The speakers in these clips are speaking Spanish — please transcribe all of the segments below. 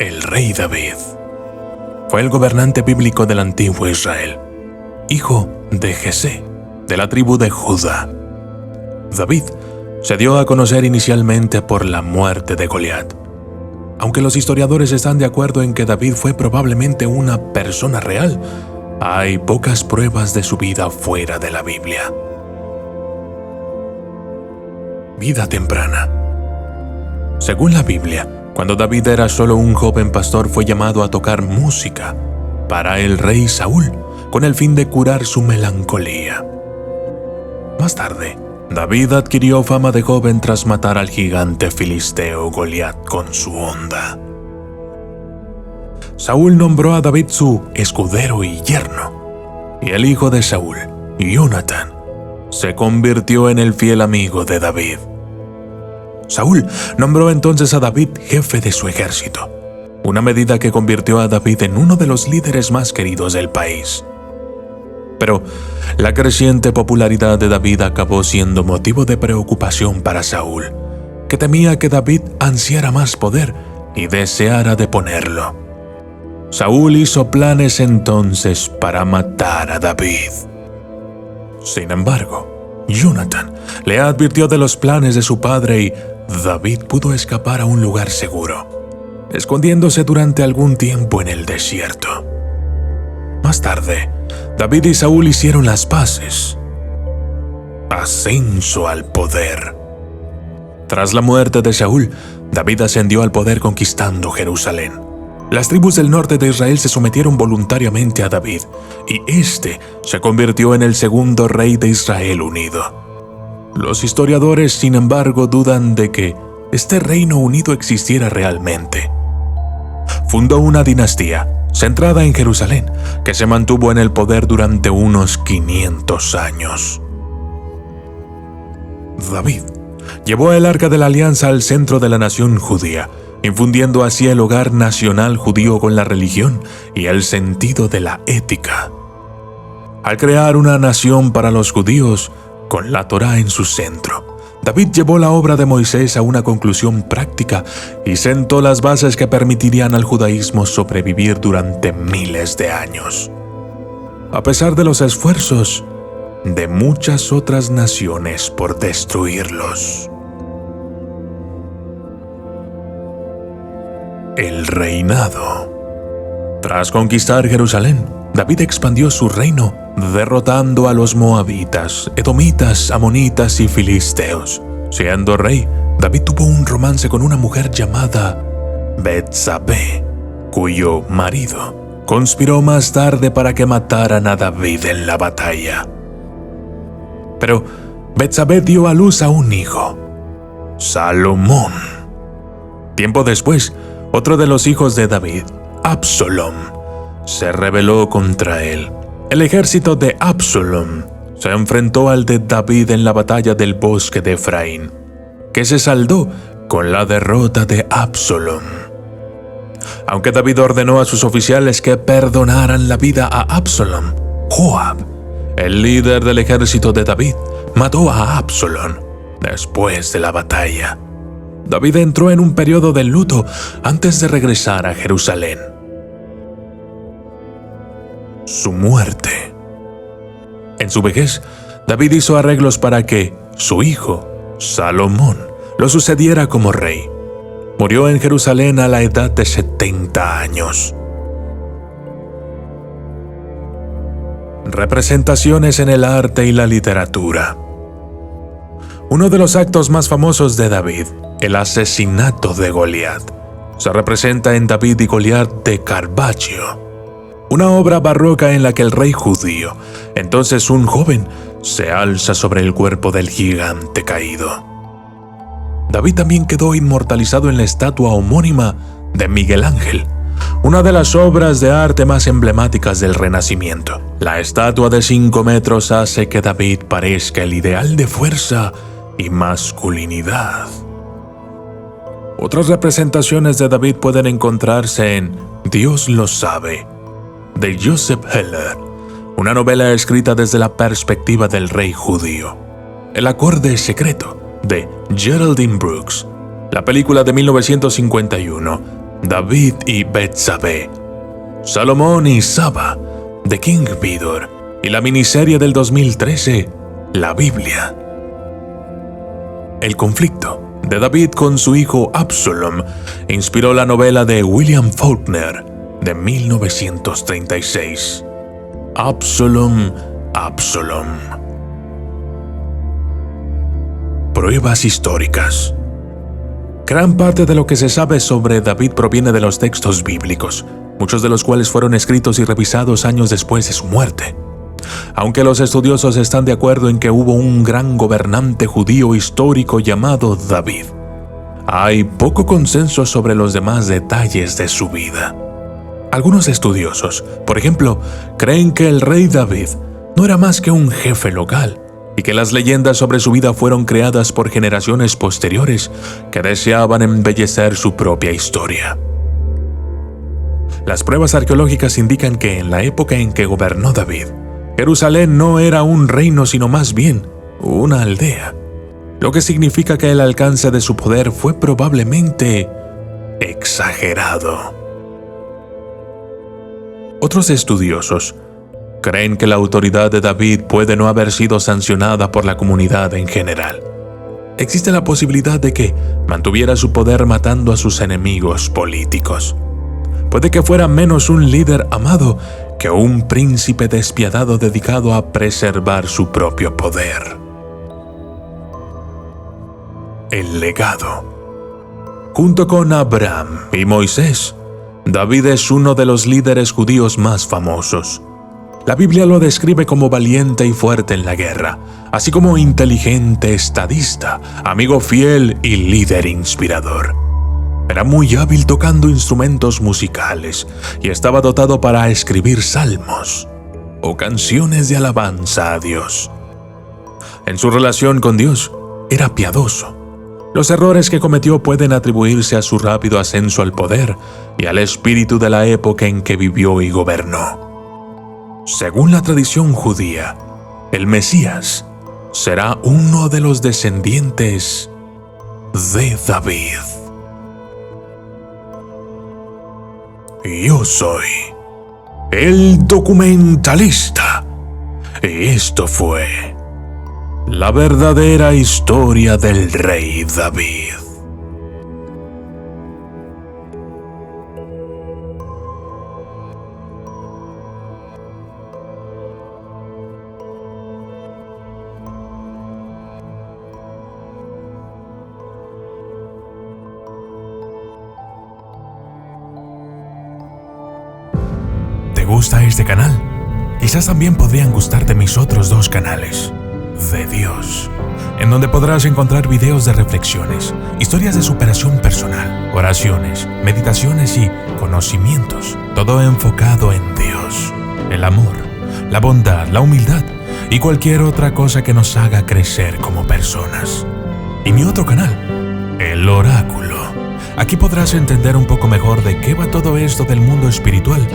El rey David fue el gobernante bíblico del antiguo Israel, hijo de Jesé, de la tribu de Judá. David se dio a conocer inicialmente por la muerte de Goliat. Aunque los historiadores están de acuerdo en que David fue probablemente una persona real, hay pocas pruebas de su vida fuera de la Biblia. Vida temprana. Según la Biblia, cuando David era solo un joven pastor, fue llamado a tocar música para el rey Saúl, con el fin de curar su melancolía. Más tarde, David adquirió fama de joven tras matar al gigante filisteo Goliat con su honda. Saúl nombró a David su escudero y yerno, y el hijo de Saúl, Jonatán, se convirtió en el fiel amigo de David. Saúl nombró entonces a David jefe de su ejército, una medida que convirtió a David en uno de los líderes más queridos del país. Pero la creciente popularidad de David acabó siendo motivo de preocupación para Saúl, que temía que David ansiara más poder y deseara deponerlo. Saúl hizo planes entonces para matar a David. Sin embargo, Jonatán le advirtió de los planes de su padre y David pudo escapar a un lugar seguro, escondiéndose durante algún tiempo en el desierto. Más tarde, David y Saúl hicieron las paces. Ascenso al poder. Tras la muerte de Saúl, David ascendió al poder conquistando Jerusalén. Las tribus del norte de Israel se sometieron voluntariamente a David, y éste se convirtió en el segundo rey de Israel unido. Los historiadores, sin embargo, dudan de que este reino unido existiera realmente. Fundó una dinastía centrada en Jerusalén, que se mantuvo en el poder durante unos 500 años. David llevó el Arca de la Alianza al centro de la nación judía, infundiendo así el hogar nacional judío con la religión y el sentido de la ética. Al crear una nación para los judíos, con la Torá en su centro, David llevó la obra de Moisés a una conclusión práctica y sentó las bases que permitirían al judaísmo sobrevivir durante miles de años, a pesar de los esfuerzos de muchas otras naciones por destruirlos. El reinado. Tras conquistar Jerusalén, David expandió su reino, derrotando a los moabitas, edomitas, amonitas y filisteos. Siendo rey, David tuvo un romance con una mujer llamada Betsabé, cuyo marido conspiró más tarde para que mataran a David en la batalla. Pero Betsabé dio a luz a un hijo, Salomón. Tiempo después, otro de los hijos de David, Absalom, se rebeló contra él. El ejército de Absalom se enfrentó al de David en la batalla del bosque de Efraín, que se saldó con la derrota de Absalom. Aunque David ordenó a sus oficiales que perdonaran la vida a Absalom, Joab, el líder del ejército de David, mató a Absalom después de la batalla. David entró en un periodo de luto antes de regresar a Jerusalén. Su muerte. En su vejez, David hizo arreglos para que su hijo, Salomón, lo sucediera como rey. Murió en Jerusalén a la edad de 70 años. Representaciones en el arte y la literatura. Uno de los actos más famosos de David, el asesinato de Goliat, se representa en David y Goliat de Caravaggio, una obra barroca en la que el rey judío, entonces un joven, se alza sobre el cuerpo del gigante caído. David también quedó inmortalizado en la estatua homónima de Miguel Ángel, una de las obras de arte más emblemáticas del Renacimiento. La estatua de 5 metros hace que David parezca el ideal de fuerza y masculinidad. Otras representaciones de David pueden encontrarse en Dios lo sabe, de Joseph Heller, una novela escrita desde la perspectiva del rey judío. El acorde secreto, de Geraldine Brooks, la película de 1951, David y Betsabé, Salomón y Saba, The King Vidor, y la miniserie del 2013, La Biblia. El conflicto de David con su hijo Absalom inspiró la novela de William Faulkner de 1936, Absalom, Absalom. Pruebas históricas. Gran parte de lo que se sabe sobre David proviene de los textos bíblicos, muchos de los cuales fueron escritos y revisados años después de su muerte. Aunque los estudiosos están de acuerdo en que hubo un gran gobernante judío histórico llamado David, hay poco consenso sobre los demás detalles de su vida. Algunos estudiosos, por ejemplo, creen que el rey David no era más que un jefe local y que las leyendas sobre su vida fueron creadas por generaciones posteriores que deseaban embellecer su propia historia. Las pruebas arqueológicas indican que en la época en que gobernó David, Jerusalén no era un reino sino más bien una aldea, lo que significa que el alcance de su poder fue probablemente exagerado. Otros estudiosos creen que la autoridad de David puede no haber sido sancionada por la comunidad en general. Existe la posibilidad de que mantuviera su poder matando a sus enemigos políticos. Puede que fuera menos un líder amado que un príncipe despiadado dedicado a preservar su propio poder. El legado. Junto con Abraham y Moisés, David es uno de los líderes judíos más famosos. La Biblia lo describe como valiente y fuerte en la guerra, así como inteligente estadista, amigo fiel y líder inspirador. Era muy hábil tocando instrumentos musicales y estaba dotado para escribir salmos o canciones de alabanza a Dios. En su relación con Dios, era piadoso. Los errores que cometió pueden atribuirse a su rápido ascenso al poder y al espíritu de la época en que vivió y gobernó. Según la tradición judía, el Mesías será uno de los descendientes de David. Yo soy el documentalista y esto fue la verdadera historia del rey David. ¿Te gusta este canal? Quizás también podrían gustarte mis otros dos canales de Dios, en donde podrás encontrar videos de reflexiones, historias de superación personal, oraciones, meditaciones y conocimientos, todo enfocado en Dios, el amor, la bondad, la humildad y cualquier otra cosa que nos haga crecer como personas. Y mi otro canal, El Oráculo. Aquí podrás entender un poco mejor de qué va todo esto del mundo espiritual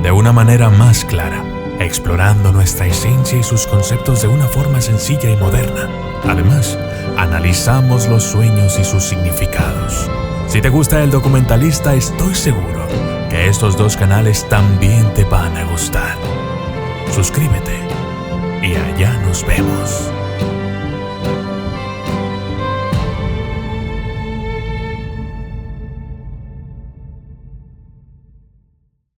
de una manera más clara, explorando nuestra esencia y sus conceptos de una forma sencilla y moderna. Además, analizamos los sueños y sus significados. Si te gusta El Documentalista, estoy seguro que estos dos canales también te van a gustar. Suscríbete y allá nos vemos.